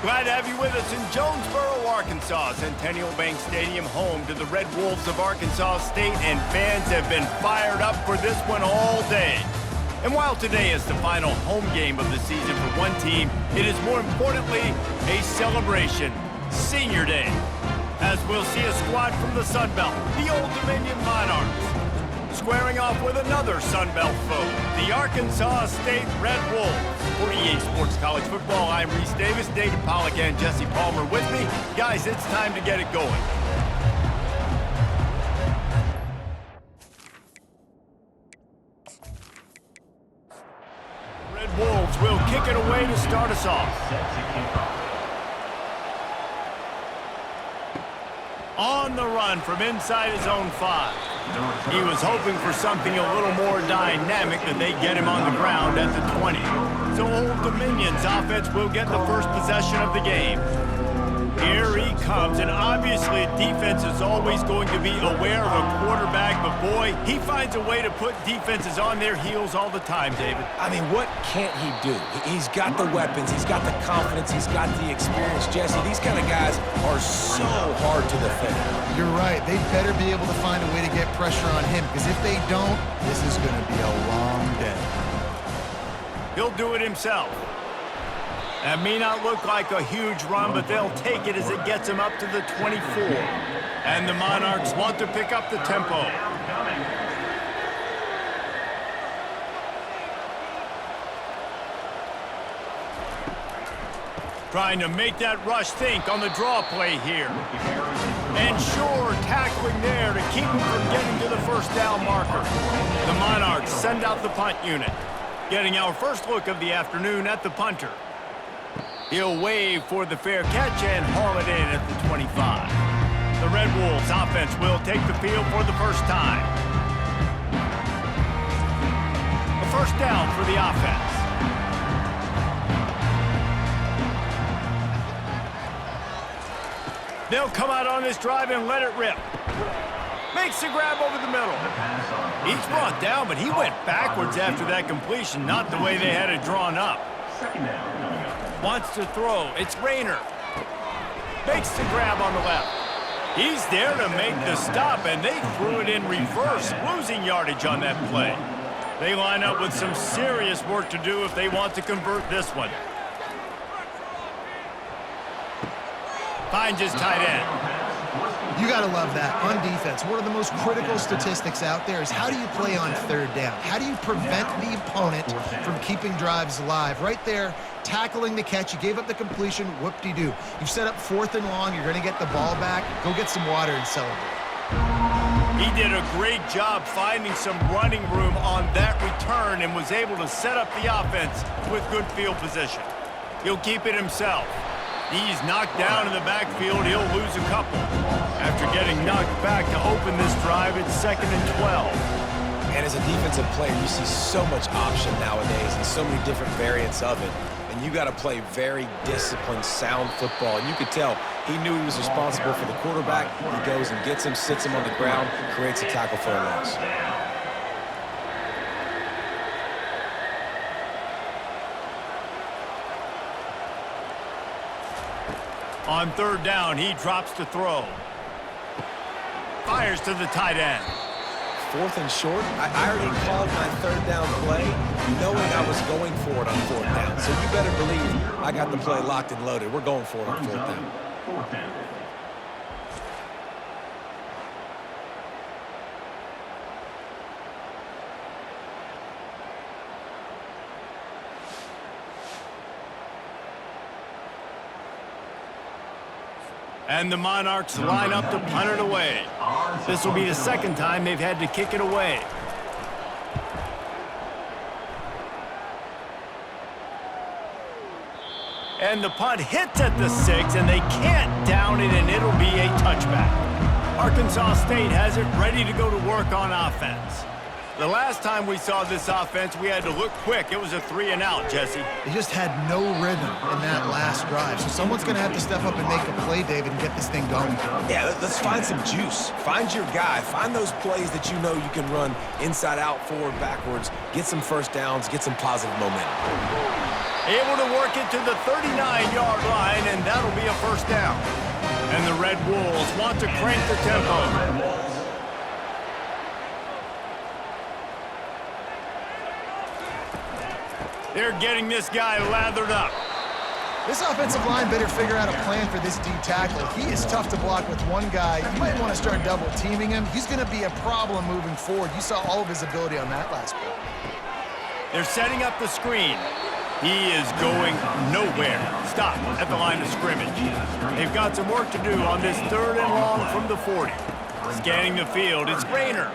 Glad to have you with us in Jonesboro, Arkansas. Centennial Bank Stadium, home to the Red Wolves of Arkansas State, and fans have been fired up for this one all day. And while today is the final home game of the season for one team, it is more importantly a celebration, Senior Day, as we'll see a squad from the Sun Belt, the Old Dominion Monarchs, squaring off with another Sun Belt foe, the Arkansas State Red Wolves. For EA Sports College Football, I'm Reese Davis, David Pollack, and Jesse Palmer with me. Guys, it's time to get it going. Red Wolves will kick it away to start us off. On the run from inside his own 5. He was hoping for something a little more dynamic that they get him on the ground at the 20. So Old Dominion's offense will get the first possession of the game. Here he comes, and obviously defense is always going to be aware of a quarterback, but boy, he finds a way to put defenses on their heels all the time, David. I mean, what can't he do? He's got the weapons, he's got the confidence, he's got the experience. Jesse, these kind of guys are so hard to defend. You're right. They better be able to find a way to get pressure on him, because if they don't, this is going to be a long day. He'll do it himself. That may not look like a huge run, but they'll take it as it gets him up to the 24. And the Monarchs want to pick up the tempo. Trying to make that rush think on the draw play here. And sure, tackling there to keep him from getting to the first down marker. The Monarchs send out the punt unit. Getting our first look of the afternoon at the punter. He'll wave for the fair catch and haul it in at the 25. The Red Wolves offense will take the field for the first time. A first down for the offense. They'll come out on this drive and let it rip. Makes the grab over the middle. He's brought down, but he went backwards after that completion, not the way they had it drawn up. Wants to throw. It's Rayner. Makes the grab on the left. He's there to make the stop, and they threw it in reverse, losing yardage on that play. They line up with some serious work to do if they want to convert this one. Finds his tight end. You got to love that. On defense, one of the most critical statistics out there is how do you play on third down? How do you prevent the opponent from keeping drives alive? Right there, tackling the catch. You gave up the completion. Whoop-de-doo. You've set up 4th and long. You're going to get the ball back. Go get some water and celebrate. He did a great job finding some running room on that return and was able to set up the offense with good field position. He'll keep it himself. He's knocked down in the backfield. He'll lose a couple. After getting knocked back to open this drive, it's 2nd and 12. And as a defensive player, you see so much option nowadays and so many different variants of it. And you got to play very disciplined, sound football. And you could tell he knew he was responsible for the quarterback. He goes and gets him, sits him on the ground, creates a tackle for a loss. On 3rd down, he drops to throw. Fires to the tight end. 4th and short. I already called my 3rd down play, knowing I was going for it on 4th down. So you better believe I got the play locked and loaded. We're going for it on 4th down. And the Monarchs line up to punt it away. This will be the 2nd time they've had to kick it away. And the punt hits at the 6, and they can't down it, and it'll be a touchback. Arkansas State has it ready to go to work on offense. The last time we saw this offense, we had to look quick. It was a 3-and-out, Jesse. They just had no rhythm in that last drive. So someone's going to have to step up and make a play, David, and get this thing going. Yeah, let's find some juice. Find your guy. Find those plays that you know you can run inside out, forward, backwards. Get some first downs. Get some positive momentum. Able to work it to the 39-yard line, and that'll be a first down. And the Red Wolves want to crank the tempo. They're getting this guy lathered up. This offensive line better figure out a plan for this D tackle. He is tough to block with one guy. You might want to start double teaming him. He's going to be a problem moving forward. You saw all of his ability on that last play. They're setting up the screen. He is going nowhere. Stop at the line of scrimmage. They've got some work to do on this 3rd and long from the 40. Scanning the field, it's Rayner.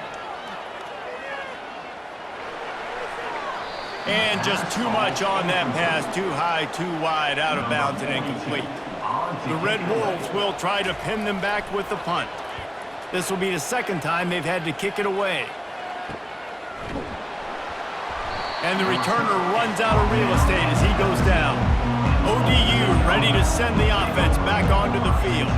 And just too much on that pass. Too high, too wide, out of bounds, and incomplete. The Red Wolves will try to pin them back with the punt. This will be the 2nd time they've had to kick it away. And the returner runs out of real estate as he goes down. ODU ready to send the offense back onto the field.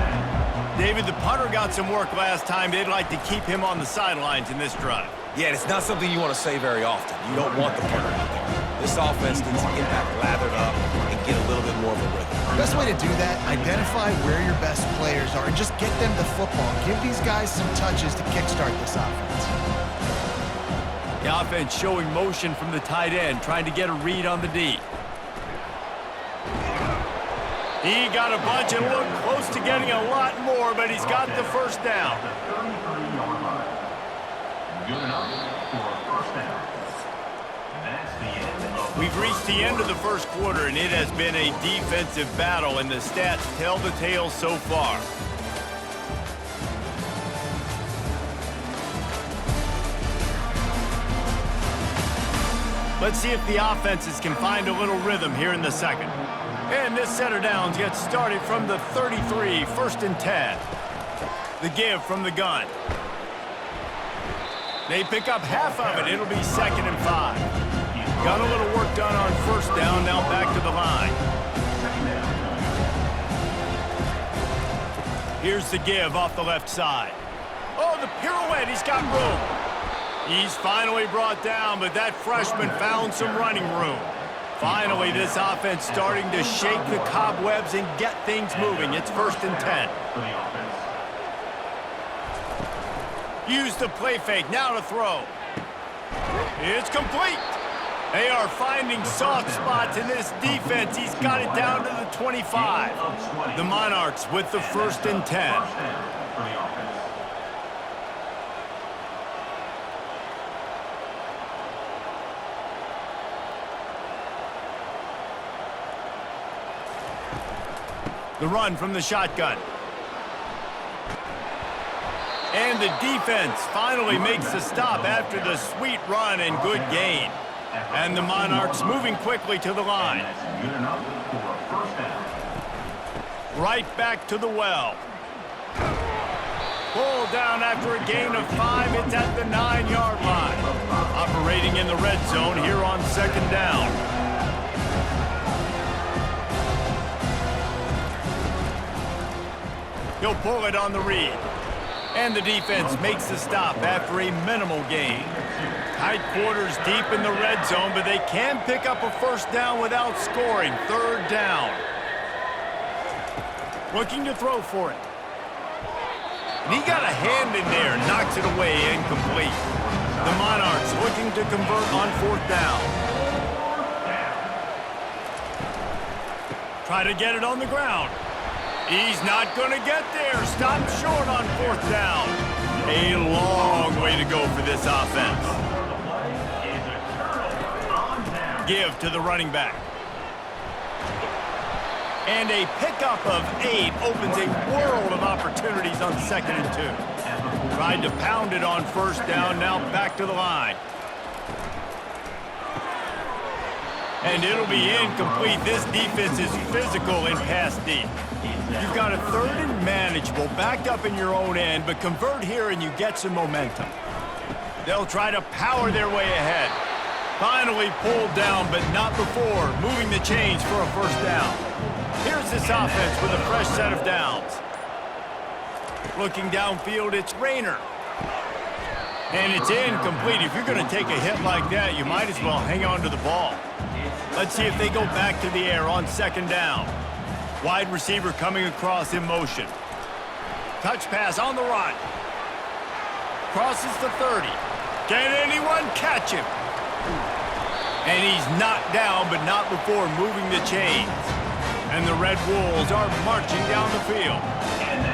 David, the punter got some work last time. They'd like to keep him on the sidelines in this drive. Yeah, it's not something you want to say very often. You don't want the punter out there. This offense needs to get back lathered up and get a little bit more of a rhythm. The best way to do that, identify where your best players are and just get them the football. Give these guys some touches to kickstart this offense. The offense showing motion from the tight end, trying to get a read on the D. He got a bunch and looked close to getting a lot more, but he's got the first down. We've reached the end of the first quarter, and it has been a defensive battle, and the stats tell the tale so far. Let's see if the offenses can find a little rhythm here in the 2nd. And this set of downs gets started from the 33, 1st and 10. The give from the gun. They pick up half of it. It'll be 2nd and 5. Got a little work done on 1st down, now back to the line. Here's the give off the left side. Oh, the pirouette, he's got room. He's finally brought down, but that freshman found some running room. Finally, this offense starting to shake the cobwebs and get things moving. It's 1st and 10. Use the play fake, now to throw. It's complete. They are finding soft spots in this defense. He's got it down to the 25. The Monarchs with the 1st and 10. The run from the shotgun. And the defense finally makes the stop after the sweet run and good gain. And the Monarchs moving quickly to the line. Right back to the well. Pulled down after a gain of 5. It's at the 9-yard line. Operating in the red zone here on 2nd down. He'll pull it on the read. And the defense makes the stop after a minimal gain. Tight quarters deep in the red zone, but they can pick up a 1st down without scoring. 3rd down. Looking to throw for it. And he got a hand in there, knocks it away, incomplete. The Monarchs looking to convert on 4th down. Try to get it on the ground. He's not going to get there. Stopped short on 4th down. A long way to go for this offense. Give to the running back. And a pickup of 8 opens a world of opportunities on 2nd and 2. Tried to pound it on 1st down, now back to the line. And it'll be incomplete. This defense is physical in pass deep. You've got a 3rd and manageable, backed up in your own end, but convert here and you get some momentum. They'll try to power their way ahead. Finally pulled down, but not before moving the chains for a 1st down. Here's this offense with a fresh set of downs. Looking downfield, it's Rayner. And it's incomplete. If you're going to take a hit like that, you might as well hang on to the ball. Let's see if they go back to the air on second down. Wide receiver coming across in motion. Touch pass on the run. Crosses the 30. Can anyone catch him? And he's knocked down, but not before moving the chains. And the Red Wolves are marching down the field.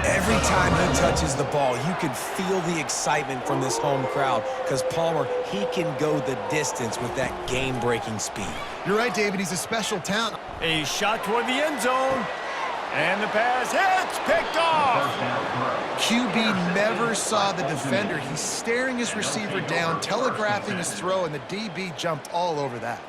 Every time he touches the ball, you can feel the excitement from this home crowd because Palmer, he can go the distance with that game-breaking speed. You're right, David. He's a special talent. A shot toward the end zone. And the pass hits, picked off. QB never saw the defender. He's staring his receiver down, telegraphing his throw, and the DB jumped all over that.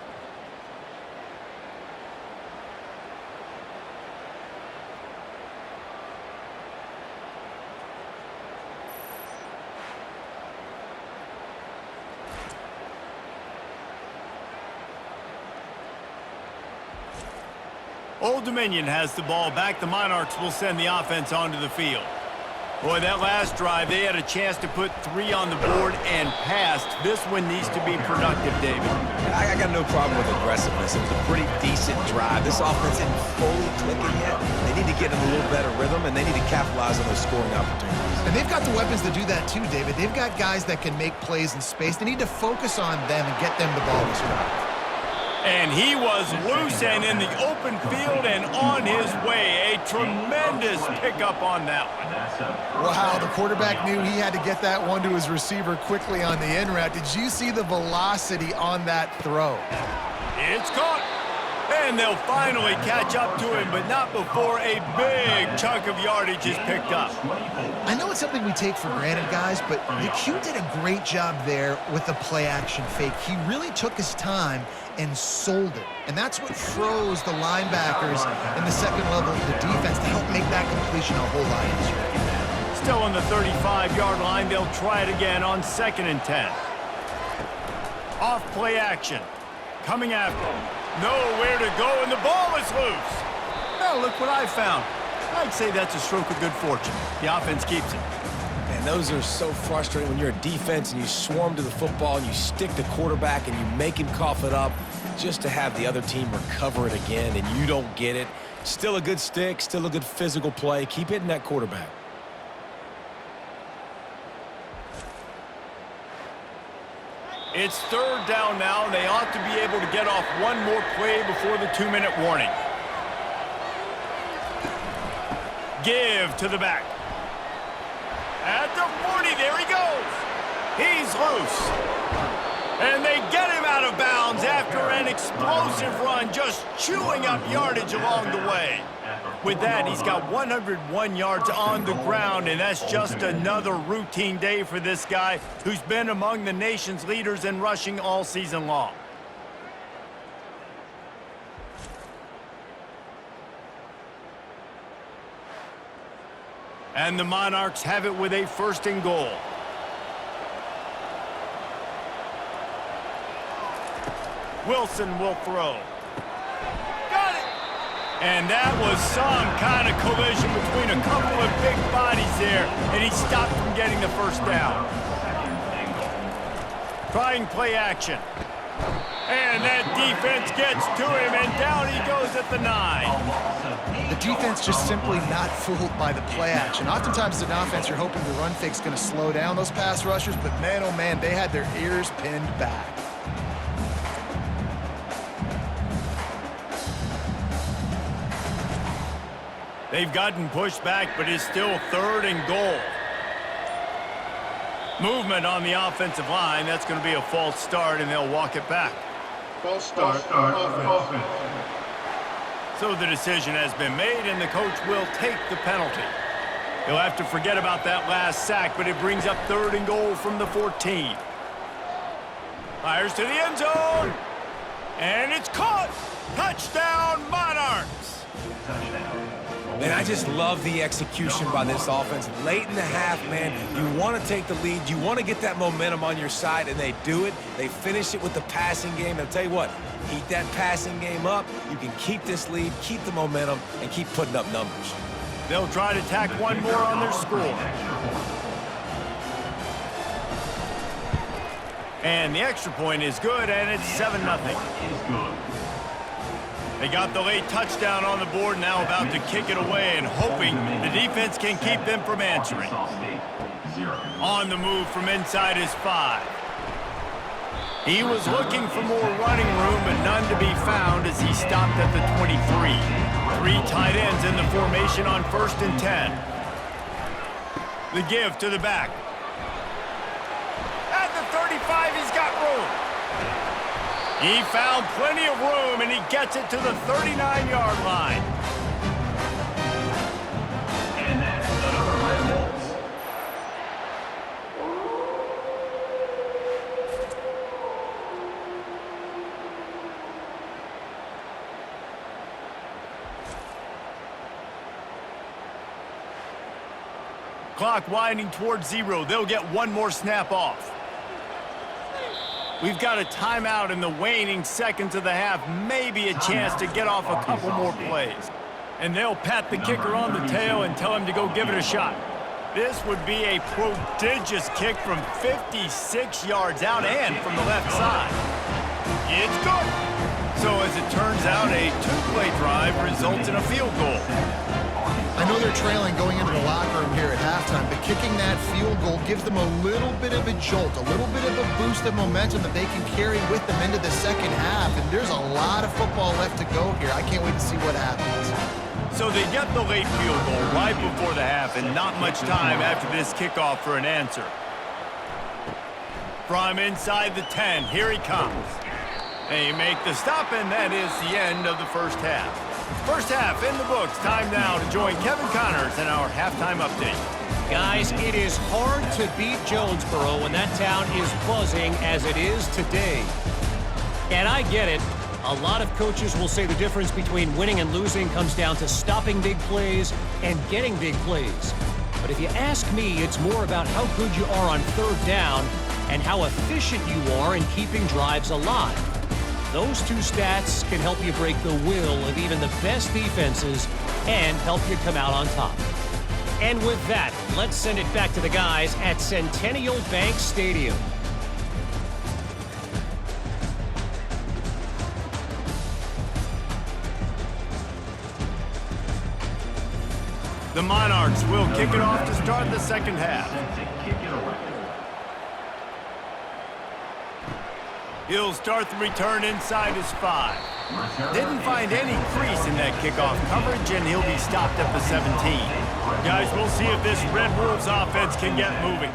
Old Dominion has the ball back. The Monarchs will send the offense onto the field. Boy, that last drive, they had a chance to put 3 on the board and passed. This one needs to be productive, David. I got no problem with aggressiveness. It was a pretty decent drive. This offense isn't fully clicking yet. They need to get in a little better rhythm, and they need to capitalize on those scoring opportunities. And they've got the weapons to do that too, David. They've got guys that can make plays in space. They need to focus on them and get them the ball this drive. And he was loose and in the open field and on his way. A tremendous pickup on that one. Wow, the quarterback knew he had to get that one to his receiver quickly on the in route. Did you see the velocity on that throw? It's caught. And they'll finally catch up to him, but not before a big chunk of yardage is picked up. I know it's something we take for granted, guys, but the Q did a great job there with the play-action fake. He really took his time and sold it. And that's what froze the linebackers in the second level of the defense to help make that completion a whole lot easier. Still on the 35-yard line, they'll try it again on 2nd and 10. Off play action. Coming after him. Nowhere to go, and the ball is loose. Now look what I found. I'd say that's a stroke of good fortune. The offense keeps it. And those are so frustrating when you're a defense and you swarm to the football and you stick the quarterback and you make him cough it up just to have the other team recover it again and you don't get it. Still a good stick, still a good physical play. Keep hitting that quarterback. It's 3rd down now, and they ought to be able to get off one more play before the 2-minute warning. Give to the back. At the 40, there he goes. He's loose. And they get him out of bounds after an explosive run, just chewing up yardage along the way. With that, he's got 101 yards on the ground, and that's just another routine day for this guy who's been among the nation's leaders in rushing all season long. And the Monarchs have it with a 1st and goal. Wilson will throw. Got it! And that was some kind of collision between a couple of big bodies there, and he stopped from getting the 1st down. Trying play action. And that defense gets to him, and down he goes at the 9. The defense just simply not fooled by the play action. Oftentimes as an offense, you're hoping the run fake's going to slow down those pass rushers, but man, oh man, they had their ears pinned back. They've gotten pushed back, but it's still 3rd and goal. Movement on the offensive line. That's going to be a false start, and they'll walk it back. False start, offense. So the decision has been made, and the coach will take the penalty. He'll have to forget about that last sack, but it brings up 3rd and goal from the 14. Fires to the end zone. And it's caught. Touchdown, Monarchs. Man, I just love the execution by this offense. Late in the half, man, you want to take the lead. You want to get that momentum on your side, and they do it. They finish it with the passing game. And I'll tell you what, keep that passing game up. You can keep this lead, keep the momentum, and keep putting up numbers. They'll try to tack one more on their score. And the extra point is good, and it's 7-0. They got the late touchdown on the board, now about to kick it away and hoping the defense can keep them from answering. On the move from inside his 5. He was looking for more running room, but none to be found as he stopped at the 23. 3 tight ends in the formation on 1st and 10. The give to the back. At the 35, he's got room. He found plenty of room, and he gets it to the 39-yard line. And that's another Red Wolves. Clock winding towards 0. They'll get one more snap off. We've got a timeout in the waning seconds of the half. Maybe a chance to get off a couple more plays. And they'll pat the kicker on the tail and tell him to go give it a shot. This would be a prodigious kick from 56 yards out and from the left side. It's good. So as it turns out, a 2-play drive results in a field goal. I know they're trailing going into the locker room here at halftime, but kicking that field goal gives them a little bit of a jolt, a little bit of a boost of momentum that they can carry with them into the second half. And there's a lot of football left to go here. I can't wait to see what happens. So they get the late field goal right before the half and not much time after this kickoff for an answer. From inside the 10, here he comes. They make the stop, and that is the end of the first half. First half in the books. Time now to join Kevin Connors in our halftime update. Guys, it is hard to beat Jonesboro when that town is buzzing as it is today. And I get it. A lot of coaches will say the difference between winning and losing comes down to stopping big plays and getting big plays. But if you ask me, it's more about how good you are on 3rd down and how efficient you are in keeping drives alive. Those 2 stats can help you break the will of even the best defenses and help you come out on top. And with that, let's send it back to the guys at Centennial Bank Stadium. The Monarchs will kick it off to start the second half. He'll start the return inside his 5. Didn't find any crease in that kickoff coverage, and he'll be stopped at the 17. Guys, we'll see if this Red Wolves offense can get moving.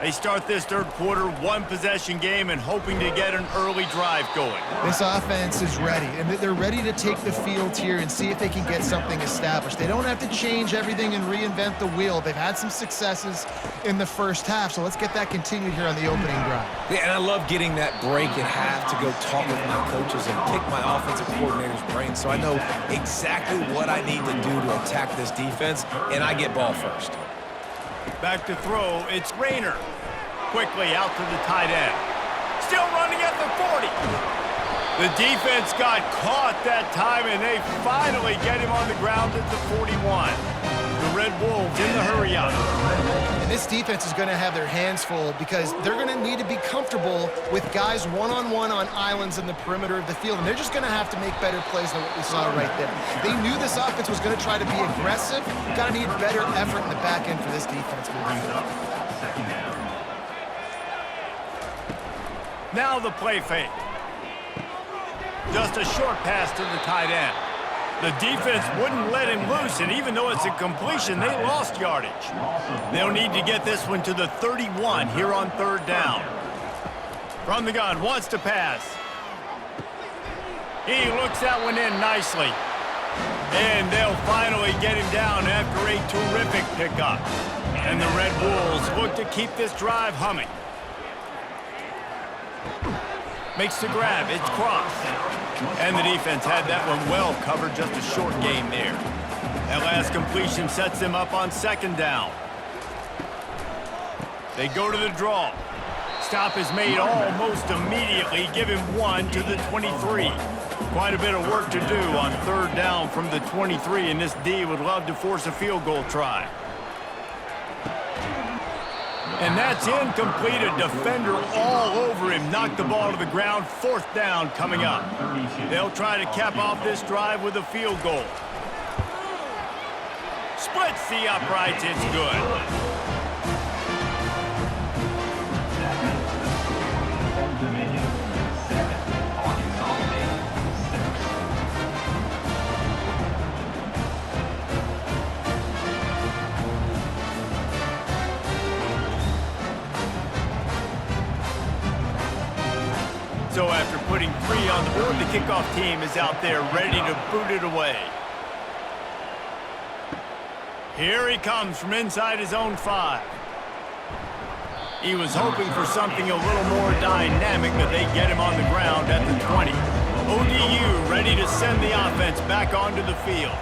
They start this 3rd quarter 1-possession game and hoping to get an early drive going. This offense is ready, and they're ready to take the field here and see if they can get something established. They don't have to change everything and reinvent the wheel. They've had some successes in the first half, so let's get that continued here on the opening drive. Yeah, and I love getting that break at half to go talk with my coaches and pick my offensive coordinator's brain so I know exactly what I need to do to attack this defense, and I get ball first. Back to throw, it's Rayner. Quickly out to the tight end. Still running at the 40. The defense got caught that time, and they finally get him on the ground at the 41. The Red Wolves in the hurry up. And this defense is going to have their hands full because they're going to need to be comfortable with guys one-on-one on islands in the perimeter of the field, and they're just going to have to make better plays than what we saw right there. They knew this offense was going to try to be aggressive. Got to need better effort in the back end for this defense moving forward. Now the play fake. Just a short pass to the tight end. The defense wouldn't let him loose, and even though it's a completion, they lost yardage. They'll need to get this one to the 31 here on 3rd down. From the gun, wants to pass. He looks that one in nicely. And they'll finally get him down after a terrific pickup. And the Red Wolves look to keep this drive humming. Makes the grab, it's crossed. And the defense had that one well covered, just a short gain there. That last completion sets them up on 2nd down. They go to the draw. Stop is made almost immediately. Give him 1 to the 23. Quite a bit of work to do on 3rd down from the 23, and this D would love to force a field goal try. And that's incomplete. A defender all over him. Knocked the ball to the ground. 4th down coming up. They'll try to cap off this drive with a field goal. Splits the uprights. It's good. So after putting 3 on the board, the kickoff team is out there ready to boot it away. Here he comes from inside his own 5. He was hoping for something a little more dynamic, but they get him on the ground at the 20. ODU ready to send the offense back onto the field.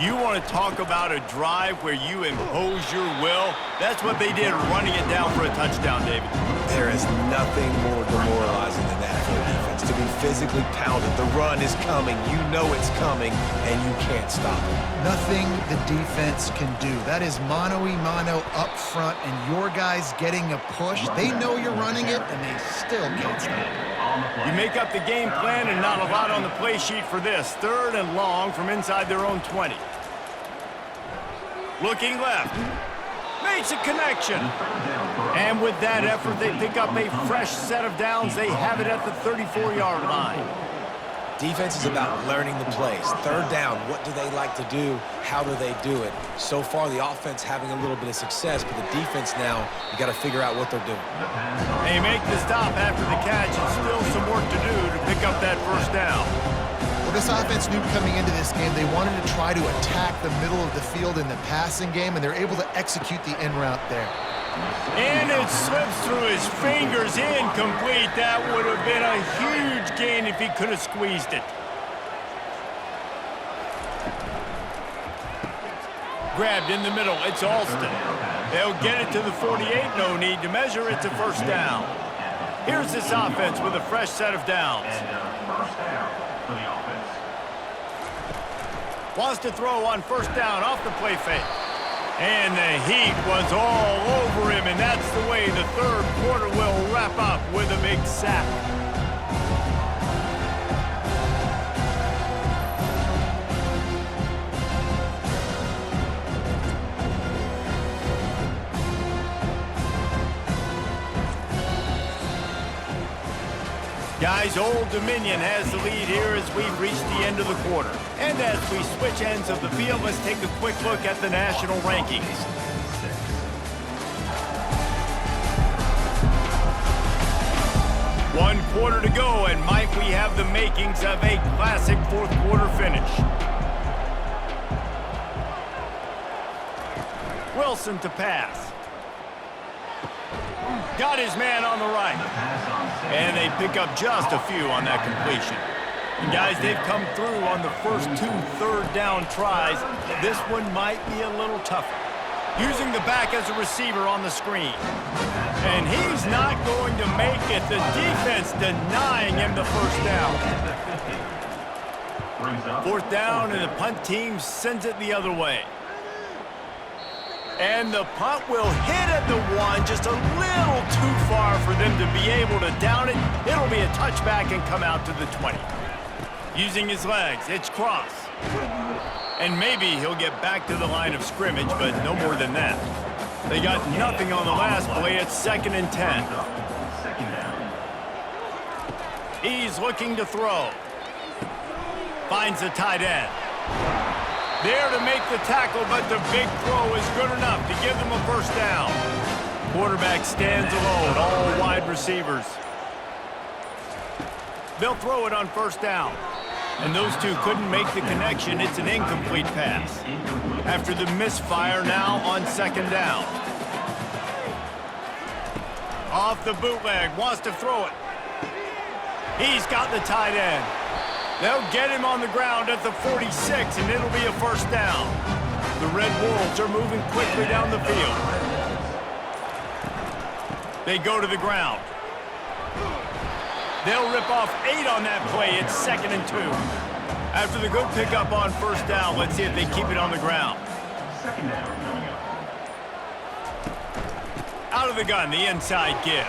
You want to talk about a drive where you impose your will? That's what they did, running it down for a touchdown, David. There is nothing more demoralizing than that for a defense. To be physically pounded. The run is coming. You know it's coming, and you can't stop it. Nothing the defense can do. That is mano-a-mano up front, and your guys getting a push. They know you're running it, and they still can't stop it. You make up the game plan and not a lot on the play sheet for this. 3rd and long from inside their own 20. Looking left. Makes a connection. And with that effort, they pick up a fresh set of downs. They have it at the 34-yard line. Defense is about learning the plays. 3rd down, what do they like to do? How do they do it? So far, the offense having a little bit of success, but the defense now, you got to figure out what they're doing. They make the stop after the catch, and still some work to do to pick up that 1st down. Well, this offense knew coming into this game they wanted to try to attack the middle of the field in the passing game, and they're able to execute the in route there. And it slips through his fingers, incomplete. That would have been a huge gain if he could have squeezed it. Grabbed in the middle, it's Alston. They'll get it to the 48, no need to measure, it's a 1st down. Here's this offense with a fresh set of downs. First down for the offense. Wants to throw on 1st down off the play fake. And the heat was all over him, and that's the way the 3rd quarter will wrap up, with a big sack. Guys, Old Dominion has the lead here as we've reached the end of the quarter. And as we switch ends of the field, let's take a quick look at the national rankings. One quarter to go, and might we have the makings of a classic 4th quarter finish. Wilson to pass. Got his man on the right. And they pick up just a few on that completion. And guys, they've come through on the first 2 3rd down tries. This one might be a little tougher. Using the back as a receiver on the screen. And he's not going to make it. The defense denying him the 1st down. 4th down, and the punt team sends it the other way. And the punt will hit at the 1, just a little too far for them to be able to down it. It'll be a touchback and come out to the 20. Using his legs, it's Cross. And maybe he'll get back to the line of scrimmage, but no more than that. They got nothing on the last play. It's 2nd and 10. He's looking to throw. Finds the tight end. There to make the tackle, but the big throw is good enough to give them a 1st down. Quarterback stands alone, all wide receivers. They'll throw it on 1st down. And those two couldn't make the connection. It's an incomplete pass. After the misfire, now on 2nd down. Off the bootleg, wants to throw it. He's got the tight end. They'll get him on the ground at the 46, and it'll be a 1st down. The Red Wolves are moving quickly down the field. They go to the ground. They'll rip off 8 on that play. It's 2nd and 2. After the good pickup on 1st down, let's see if they keep it on the ground. Out of the gun, the inside give.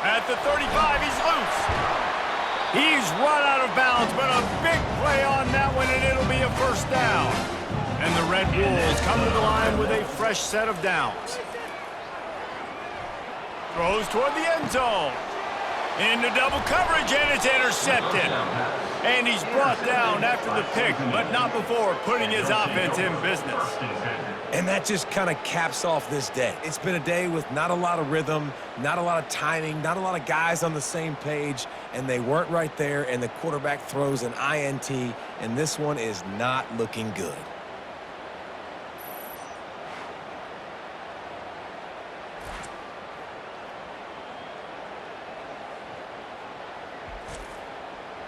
At the 35, he's loose. He's run out of bounds, but a big play on that one, and it'll be a first down. And the Red Wolves come to the line with a fresh set of downs. Throws toward the end zone. Into double coverage, and it's intercepted. And he's brought down after the pick, but not before putting his offense in business. And that just kind of caps off this day. It's been a day with not a lot of rhythm, not a lot of timing, not a lot of guys on the same page, and they weren't right there, and the quarterback throws an INT, and this one is not looking good.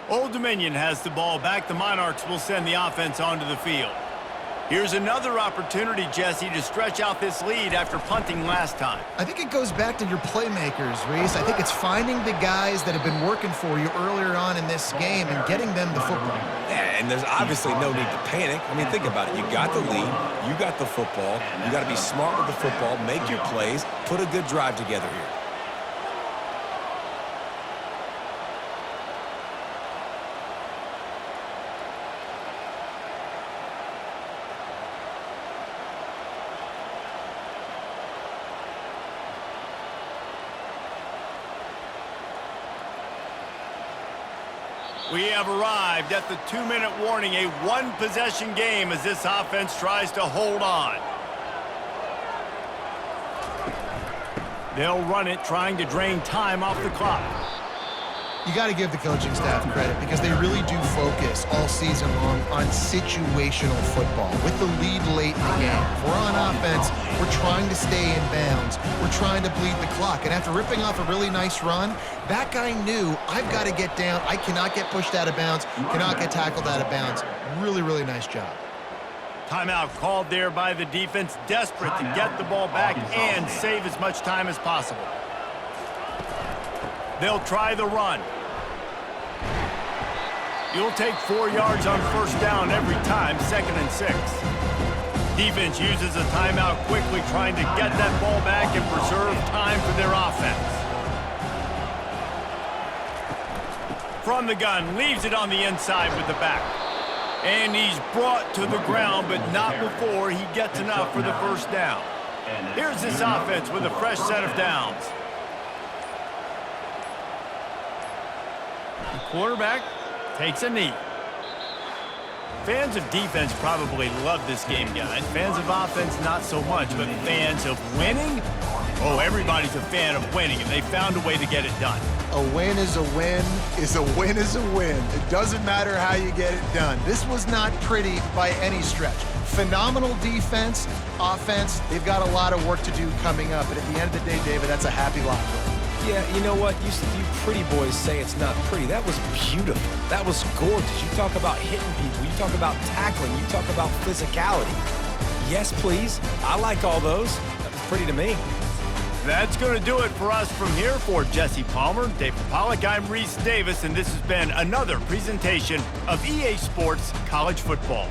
Old Dominion has the ball back. The Monarchs will send the offense onto the field. Here's another opportunity, Jesse, to stretch out this lead after punting last time. I think it goes back to your playmakers, Reese. I think it's finding the guys that have been working for you earlier on in this game and getting them the football. Yeah, and there's obviously no need to panic. I mean, think about it. You got the lead. You got the football. You got to be smart with the football, make your plays, put a good drive together here. We have arrived at the 2-minute warning, a one-possession game as this offense tries to hold on. They'll run it, trying to drain time off the clock. You got to give the coaching staff credit because they really do focus all season long on situational football. With the lead late in the game, if we're on offense, we're trying to stay in bounds. We're trying to bleed the clock. And after ripping off a really nice run, that guy knew, I've got to get down. I cannot get pushed out of bounds, cannot get tackled out of bounds. Really, really nice job. Timeout called there by the defense, desperate to get the ball back and save as much time as possible. They'll try the run. You'll take 4 yards on first down every time, 2nd and 6. Defense uses a timeout quickly, trying to get that ball back and preserve time for their offense. From the gun, leaves it on the inside with the back. And he's brought to the ground, but not before he gets enough for the first down. Here's this offense with a fresh set of downs. The quarterback takes a knee. Fans of defense probably love this game, guys. Fans of offense, not so much. But fans of winning? Oh, everybody's a fan of winning, and they found a way to get it done. A win is a win is a win is a win. It doesn't matter how you get it done. This was not pretty by any stretch. Phenomenal defense, offense. They've got a lot of work to do coming up. But at the end of the day, David, that's a happy locker room. Yeah, you know what? You pretty boys say it's not pretty. That was beautiful. That was gorgeous. You talk about hitting people. You talk about tackling. You talk about physicality. Yes, please. I like all those. That was pretty to me. That's going to do it for us from here. For Jesse Palmer, David Pollack, I'm Reese Davis, and this has been another presentation of EA Sports College Football.